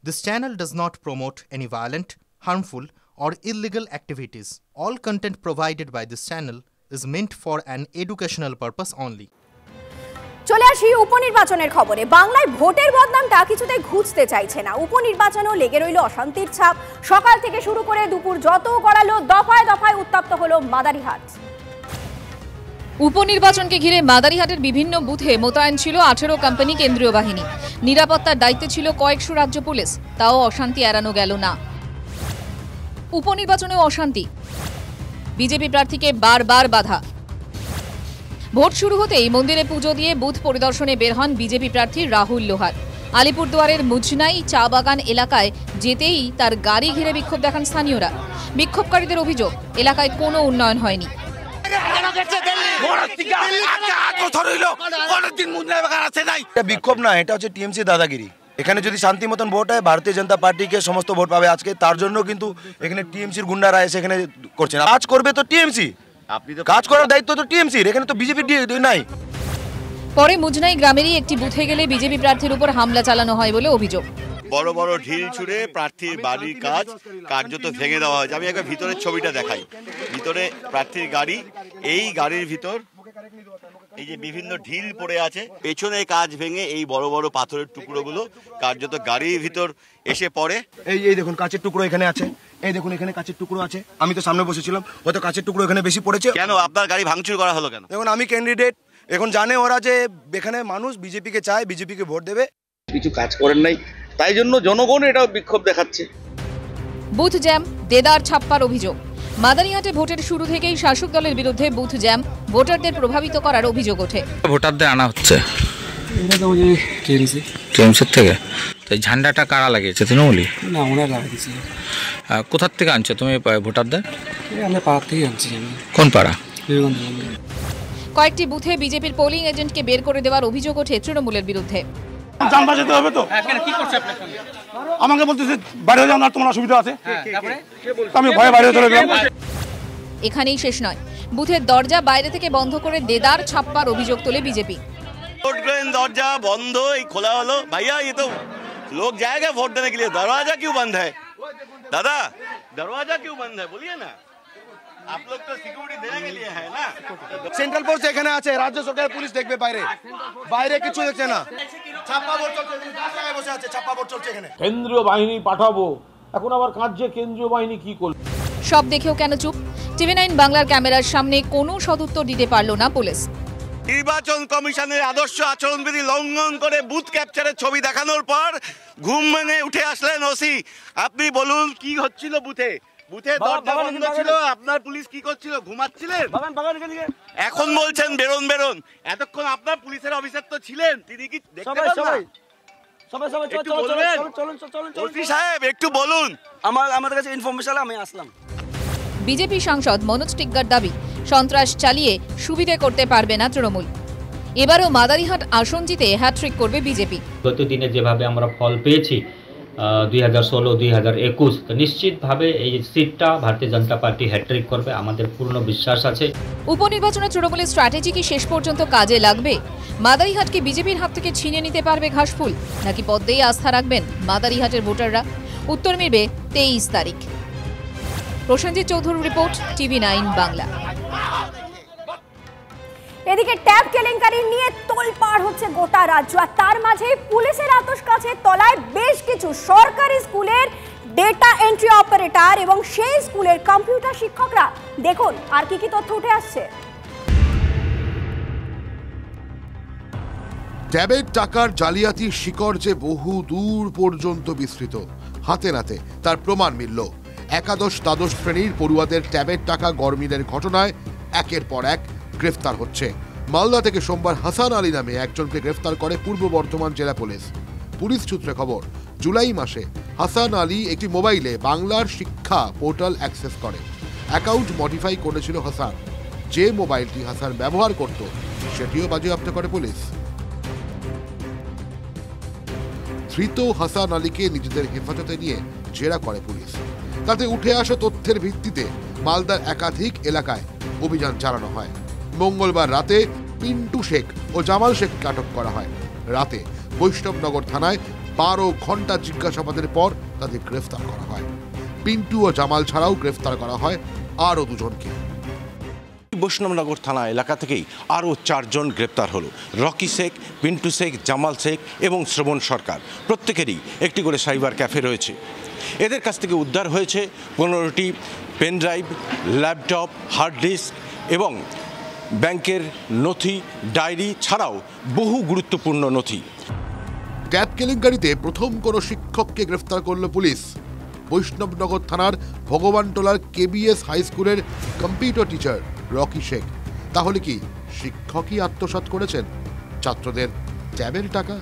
This channel does not promote any violent, harmful, or illegal activities. All content provided by this channel is meant for an educational purpose only. চলে আসি উপনির্বাচনের খবরে। বাংলায় ভোটের বদনামটা কিছুতেই ঘুচতে চাইছে না। উপনির্বাচনেও লেগে রইল অশান্তির ছাপ। সকাল থেকে শুরু করে দুপুর যত গড়ালো, দফায় দফায় উত্তপ্ত হলো মাদারিহাট। উপনির্বাচনকে ঘিরে মাদারিহাটের বিভিন্ন বুথে মোতায়েন ছিল 18 কোম্পানি কেন্দ্রীয় বাহিনী। নিরাপত্তার দায়িত্বে ছিল কয়েকশো রাজ্য পুলিশ। তাও অশান্তি এড়ানো গেল না। উপনির্বাচনেও অশান্তি, বিজেপি প্রার্থীকে বারবার বাধা। ভোট শুরু হতেই মন্দিরে পুজো দিয়ে বুথ পরিদর্শনে বের হন বিজেপি প্রার্থী রাহুল লোহার। আলিপুরদুয়ারের মুজনাই চা বাগান এলাকায় যেতেই তার গাড়ি ঘিরে বিক্ষোভ দেখান স্থানীয়রা। বিক্ষোভকারীদের অভিযোগ, এলাকায় কোনো উন্নয়ন হয়নি। বিক্ষোভ না, এটা হচ্ছে টিএমসি দাদাগিরি। এখানে যদি শান্তি মতন ভোট হয়, ভারতীয় জনতা পার্টিকে সমস্ত ভোট পাবে আজকে। তার জন্য কিন্তু এখানে টিএমসির গুন্ডারা এসে এখানে করছে না। কাজ করবে তো টিএমসি, কাজ করার দায়িত্ব তো টিএমসির, এখানে তো বিজেপি নাই। পরে মুজনাই গ্রামেরই একটি বুথে গেলে বিজেপি প্রার্থীর উপর হামলা চালানো হয় বলে অভিযোগ। বড় বড় ঢিল ছুঁড়ে প্রার্থীর বাড়ির কার্যত ভেঙে দেওয়া হয়েছে। আমি একবার ভিতরের ছবিটা দেখাই। ভিতরে প্রার্থীর গাড়ি, এই গাড়ির ভিতর এই যে বিভিন্ন ঢিল পড়ে আছে, পেছনে কাজ ভেঙে এই বড় বড় পাথরের টুকরোগুলো কার্যত গাড়ির ভিতর এসে পড়ে। এই দেখুন কাঁচের টুকরো এখানে আছে, এই দেখুন এখানে কাঁচের টুকরো আছে। আমি তো সামনে বসেছিলাম, হয়তো কাঁচের টুকরো এখানে বেশি পড়েছে। কেন আপনার গাড়ি ভাঙচুর করা হলো কেন? এখন আমি ক্যান্ডিডেট, এখন জানে ওরা যে এখানে মানুষ বিজেপিকে চায়, বিজেপিকে ভোট দেবে। কিছু কাজ করেন নাই, তাই জন্য জনগণ এটা বিক্ষোভ দেখাচ্ছে। বুথ জ্যাম, দেদার ছাপ্পার অভিযোগ। মাদারিহাটে ভোটের শুরু থেকেই শাসক দলের বিরুদ্ধে বুথ জ্যাম, ভোটারদের প্রভাবিত করার অভিযোগ ওঠে। ভোটারদের আনা হচ্ছে টিএমসির থেকে। তো ঝান্ডাটা কারা লাগিয়েছে? তৃণমূলই না, ওরা লাগিয়েছে। কোথার থেকে আনছো তুমি ভোটারদের? আমরা পাড়া থেকে আনছি। কোন পাড়া? কয়েকটি বুথে বিজেপির পোলিং এজেন্টকে বের করে দেওয়ার অভিযোগ ওঠে তৃণমূলের বিরুদ্ধে। জান বাঁচাতে হবে তো। কি করছে আপনার সঙ্গে? আমাকে বলতেছে বাইরে যাও না, তোমার অসুবিধা আছে। তারপরে আমি ভয়ে বাইরে চলে গেলাম। এখানেই শেষ নয়, বুথের দরজা বাইরে থেকে বন্ধ করে দেদার ছাপ্পার অভিযোগ তোলে বিজেপি। ভোট গ্রহণ দরজা বন্ধ, এই খোলা হলো। ভাইয়া ये तो लोग जाएगा वोट देने के लिए, दरवाजा क्यों बंद है? दादा दरवाजा क्यों बंद है बोलिए ना। आप लोग तो सिक्योरिटी देने के लिए है ना। সেন্ট্রাল ফোর্স এখানে আছে, রাজ্য সরকারের পুলিশ দেখবে বাইরে, বাইরে কিছু দেখছে না। ছাপ্পা ভোট চলছে, জায়গায় বসে আছে, ছাপ্পা ভোট চলছে এখানে। কেন্দ্রীয় বাহিনী পাঠাবো, এখন আবার কাঁদছে কেন্দ্রীয় বাহিনী কি করবে। সব দেখেও কেন চুপ? টিভি9 বাংলার ক্যামেরার সামনে কোনো সদুত্তর দিতে পারল না পুলিশ। নির্বাচন কমিশনের আদর্শ আচরণবিধি লঙ্ঘন করে বুথ ক্যাপচারের ছবি দেখানোর পর ঘুম ভেঙে উঠে আসলেন ওসি। আপনি বলুন কি হচ্ছিল বুথে? বুথে দরজা বন্ধ ছিল, আপনার পুলিশ কি করছিল? ঘুমাচ্ছিলেন। এখন বলছেন বেরোন বেরোন। এতক্ষণ আপনার পুলিশের অফিসার তো ছিলেন, তিনি কি দেখতে পেলেন না? ওসি সাহেব একটু বলুন। আমাদের কাছে ইনফরমেশন, আমি আসলাম। বিজেপি সাংসদ মনোজ টিগ্গার দাবি, সন্ত্রাস চালিয়ে সুবিধে করতে পারবে না তৃণমূল। এবারও মাদারিহাট আসন জিতে হ্যাট্রিক করবে বিজেপি। গত দিনে যেভাবে আমরা ফল পেয়েছি 2016-2021, তো নিশ্চিতভাবে এই সিটটা ভারতীয় জনতা পার্টি হ্যাট্রিক করবে, আমাদের পূর্ণ বিশ্বাস আছে। উপনির্বাচনে তৃণমূলের স্ট্র্যাটেজি কি শেষ পর্যন্ত কাজে লাগবে? মাদারিহাটকে বিজেপির হাত থেকে ছিনিয়ে নিতে পারবে ঘাসফুল, নাকি পদ্মেই আস্থা রাখবেন মাদারিহাটের ভোটাররা? উত্তর মিলবে 23 তারিখ। প্রসেনজিৎ চৌধুরীর রিপোর্ট, টিভি9 বাংলা। এদিকে ট্যাব কেলেঙ্কারি নিয়ে তোলপাড় হচ্ছে গোটা রাজ্য, আর তার মাঝে পুলিশের আতশ কাছের তলায় বেশ কিছু সরকারি স্কুলের ডেটা এন্ট্রি অপারেটর এবং সেই স্কুলের কম্পিউটার শিক্ষকরা। দেখুন আর কি তথ্য উঠে আসছে। ট্যাবের টাকার জালিয়াতির শিকড় যে বহু দূর পর্যন্ত বিস্তৃত, হাতে নাতে তার প্রমাণ মিলল। একাদশ দ্বাদশ শ্রেণীর পড়ুয়াদের ট্যাবের টাকা গরমিলের ঘটনায় একের পর এক গ্রেফতার হচ্ছে। মালদা থেকে সোমবার হাসান আলী নামে একজনকে গ্রেফতার করে পূর্ব বর্ধমান জেলা পুলিশ। পুলিশ সূত্রে খবর, জুলাই মাসে হাসান আলী একটি মোবাইলে বাংলার শিক্ষা পোর্টাল অ্যাক্সেস করে। অ্যাকাউন্ট মডিফাই করেছিল হাসান। যে মোবাইলটি হাসান ব্যবহার করত সেটিও বাজেয়াপ্ত করে পুলিশ। ধৃত হাসান আলীকে নিজেদের হেফাজতে নিয়ে জেরা করে পুলিশ। তাতে উঠে আসা তথ্যের ভিত্তিতে মালদার একাধিক এলাকায় অভিযান চালানো হয়। মঙ্গলবার রাতে পিন্টু শেখ ও জামাল শেখকে আটক করা হয়। রাতে বৈষ্ণবনগর থানায় 12 ঘন্টা জিজ্ঞাসাবাদের পর তাদের গ্রেফতার করা হয়। পিন্টু ও জামাল ছাড়াও গ্রেফতার করা হয় আরও দুজনকে। বৈষ্ণবনগর থানা এলাকা থেকেই আরও 4 জন গ্রেপ্তার হলো। রকি শেখ, পিন্টু শেখ, জামাল শেখ এবং শ্রবণ সরকার। প্রত্যেকেরই একটি করে সাইবার ক্যাফে রয়েছে। এদের কাছ থেকে উদ্ধার হয়েছে 15টি পেনড্রাইভ, ল্যাপটপ, হার্ড ডিস্ক এবং ব্যাংকের নথি, ডায়েরি ছাড়াও বহু গুরুত্বপূর্ণ নথি। ট্যাব কেলেঙ্কারিতে প্রথম কোনো শিক্ষককে গ্রেফতার করল পুলিশ। বৈষ্ণবনগর থানার ভগবানটোলার কেবিএস হাই স্কুলের কম্পিউটার টিচার রকি শেখ। তাহলে কি শিক্ষকই আত্মসাৎ করেছেন ছাত্রদের ট্যাবের টাকা?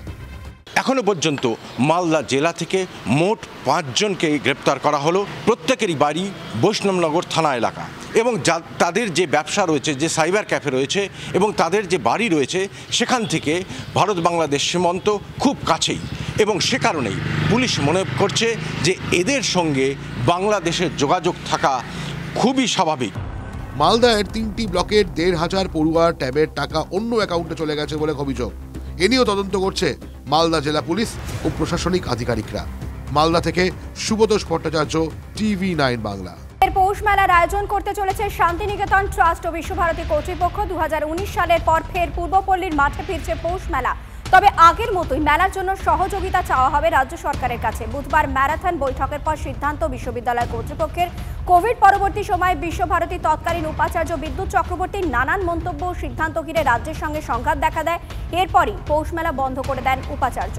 এখনো পর্যন্ত মালদা জেলা থেকে মোট 5 জনকে গ্রেপ্তার করা হলো। প্রত্যেকেরই বাড়ি বৈষ্ণবনগর থানা এলাকা এবং তাদের যে ব্যবসা রয়েছে, যে সাইবার ক্যাফে রয়েছে এবং তাদের যে বাড়ি রয়েছে সেখান থেকে ভারত বাংলাদেশ সীমান্ত খুব কাছেই, এবং সে কারণেই পুলিশ মনে করছে যে এদের সঙ্গে বাংলাদেশের যোগাযোগ থাকা খুবই স্বাভাবিক। মালদার 3টি ব্লকের 1,500 পড়ুয়ার ট্যাবের টাকা অন্য অ্যাকাউন্টে চলে গেছে বলে অভিযোগ। এ নিয়েও তদন্ত করছে মালদা জেলা পুলিশ ও প্রশাসনিক আধিকারিকরা। মালদা থেকে শুভতোষ ভট্টাচার্য, TV9 বাংলা। পৌষ মেলার আয়োজন করতে চলেছে শান্তিনিকেতন ট্রাস্ট ও বিশ্বভারতী কর্তৃপক্ষ। 2019 সালের পর ফের পূর্বপল্লীর মাঠে ফিরছে পৌষ মেলা। তবে আগের মতোই মেলার জন্য সহযোগিতা চাওয়া হবে রাজ্য সরকারের কাছে। বুধবার ম্যারাথন বৈঠকের পর সিদ্ধান্ত বিশ্ববিদ্যালয় কর্তৃপক্ষের। কোভিড পরবর্তী সময়ে বিশ্বভারতী তৎকালীন উপাচার্য বিদ্যুৎ চক্রবর্তীর নানান মন্তব্য ও সিদ্ধান্ত ঘিরে রাজ্যের সঙ্গে সংঘাত দেখা দেয়। এরপরই পৌষ মেলা বন্ধ করে দেন উপাচার্য।